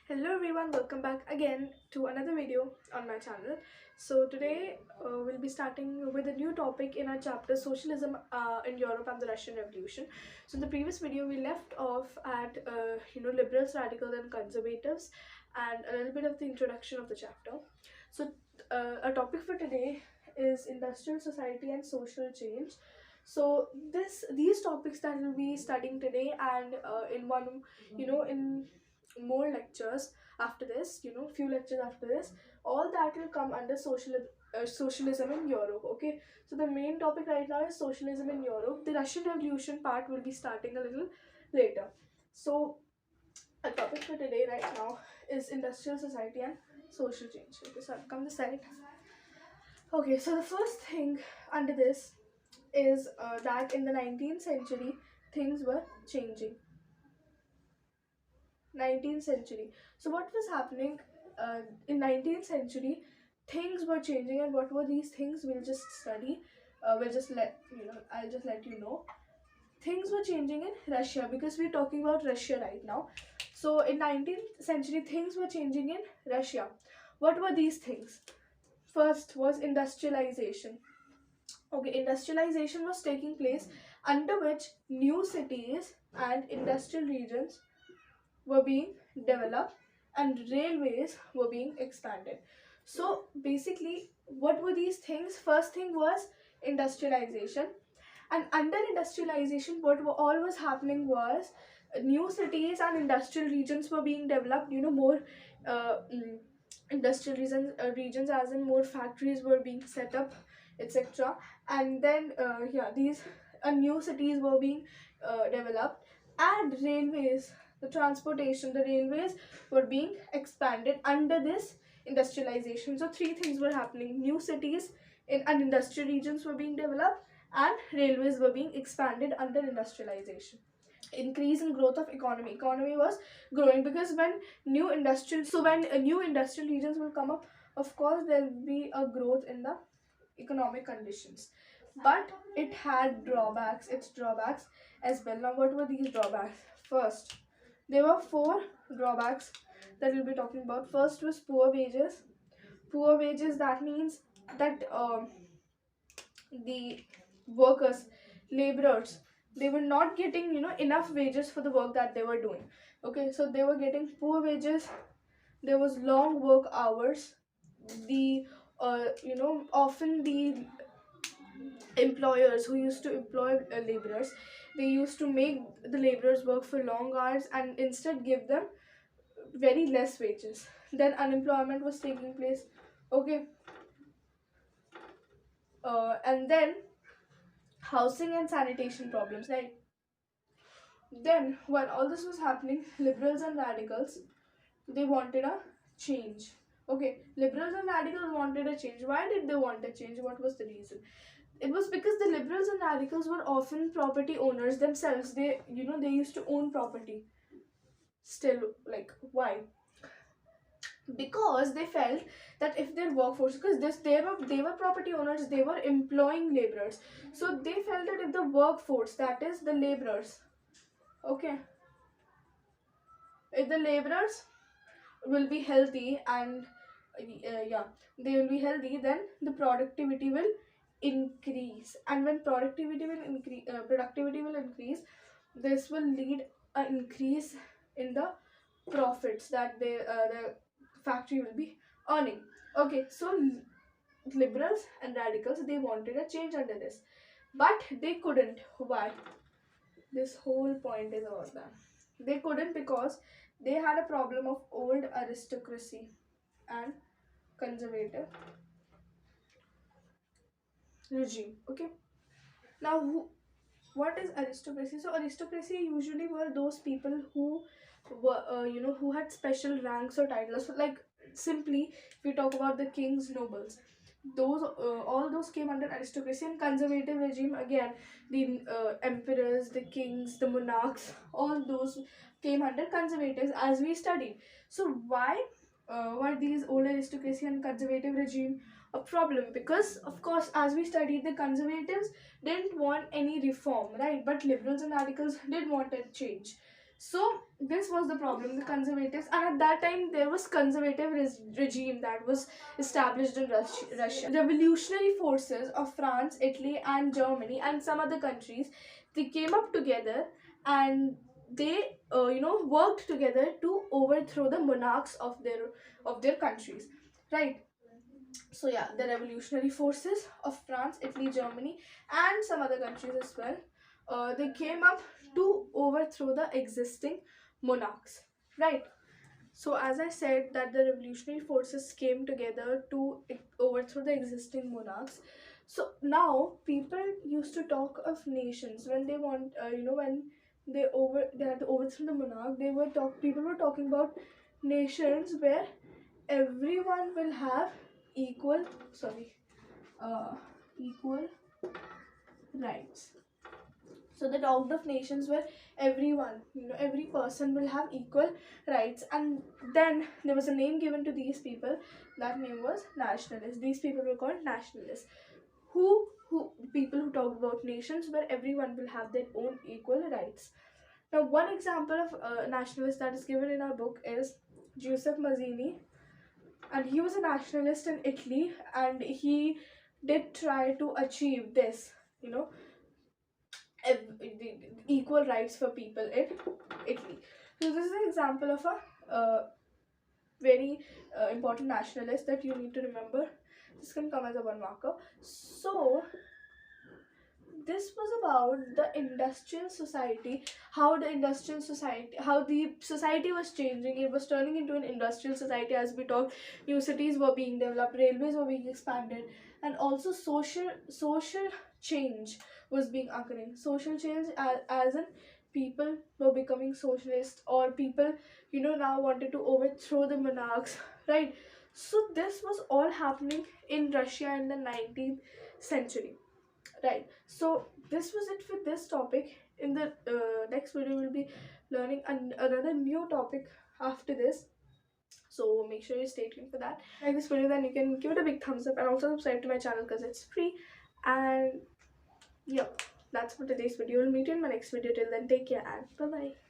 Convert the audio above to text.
Hello everyone, welcome back again to another video on my channel. So today we'll be starting with a new topic in our chapter Socialism in Europe and the Russian Revolution. So in the previous video we left off at liberals, radicals and conservatives and a little bit of the introduction of the chapter. So our topic for today is industrial society and social change. So these topics that we'll be studying today and in more lectures after this, few lectures after this, all that will come under socialism in Europe. Okay, so the main topic right now is socialism in Europe. The Russian Revolution part will be starting a little later. So a topic for today right now is industrial society and social change. Okay, so I'll come this side. Okay, so the first thing under this is that in the 19th century things were changing. 19th century. So what was happening in 19th century? Things were changing, and what were these things? We'll just study. We'll just let you know. I'll just let you know. Things were changing in Russia because we're talking about Russia right now. So in 19th century, things were changing in Russia. What were these things? First was industrialization. Okay, industrialization was taking place, under which new cities and industrial regions were being developed and railways were being expanded. So basically, what were these things? First thing was industrialization, and under industrialization, all was happening was new cities and industrial regions were being developed. More uh, mm, industrial regions, as in more factories were being set up, etc. And then these new cities were being developed, and the railways were being expanded under this industrialization. So three things were happening: new cities in and industrial regions were being developed, and railways were being expanded under industrialization. Increase in growth of economy was growing, because when new industrial regions will come up, of course there will be a growth in the economic conditions. But it had drawbacks as well. Now what were these drawbacks? First, there were four drawbacks that we'll be talking about. First was poor wages. That means that the workers, laborers, they were not getting enough wages for the work that they were doing. Okay, so they were getting poor wages. There was long work hours. The often the employers who used to employ laborers, they used to make the laborers work for long hours and instead give them very less wages. Then unemployment was taking place. Okay, and then housing and sanitation problems. Right. Then, while all this was happening, liberals and radicals, they wanted a change. Okay, liberals and radicals wanted a change. Why did they want a change? What was the reason? It was because the liberals and radicals were often property owners themselves. They used to own property. Still, like, why? Because they felt that if their workforce, because they were property owners, they were employing laborers. So they felt that if the workforce, that is the laborers, okay, if the laborers will be healthy and they will be healthy, then the productivity will increase. And when productivity will increase, this will lead an increase in the profits that the factory will be earning. Okay, so liberals and radicals, they wanted a change under this, but they couldn't. Why? This whole point is about that. They couldn't because they had a problem of old aristocracy and conservative regime. Okay, now what is aristocracy? So aristocracy usually were those people who were who had special ranks or titles. So, like, simply, if we talk about the kings, nobles, those all those came under aristocracy. And conservative regime, again, the emperors, the kings, the monarchs, all those came under conservatives, as we studied. So why were these old aristocracy and conservative regime a problem? Because of course, as we studied, the conservatives didn't want any reform, right? But liberals and radicals did want a change. So this was the problem, the conservatives, and at that time there was conservative regime that was established in Russia. Revolutionary forces of France, Italy, and Germany, and some other countries, they came up together, and they worked together to overthrow the monarchs of their countries, right? So yeah, the revolutionary forces of France, Italy, Germany, and some other countries as well, they came up to overthrow the existing monarchs, right? So as I said, that the revolutionary forces came together to overthrow the existing monarchs. So now people used to talk of nations when they want, when they had to overthrow the monarch. People were talking about nations where everyone will have equal sorry uh, equal rights. So they talked of nations where everyone, every person will have equal rights. And then there was a name given to these people. That name was nationalists. These people were called nationalists. Who People who talked about nations where everyone will have their own equal rights. Now, one example of nationalist that is given in our book is Giuseppe Mazzini, and he was a nationalist in Italy, and he did try to achieve this, you know, equal rights for people in Italy. So this is an example of a very important nationalist that you need to remember. This can come as a one marker. So this was about the industrial society, how the society was changing. It was turning into an industrial society. As we talked, new cities were being developed, railways were being expanded, and also social change was being occurring. Social change, as in people were becoming socialist, or people now wanted to overthrow the monarchs, right? So this was all happening in Russia in the 19th century. Right. So this was it for this topic. In the next video, we'll be learning another new topic after this. So make sure you stay tuned for that. Like this video, then you can give it a big thumbs up and also subscribe to my channel because it's free. And yep, that's for today's video. We'll meet you in my next video. Till then, take care and bye bye.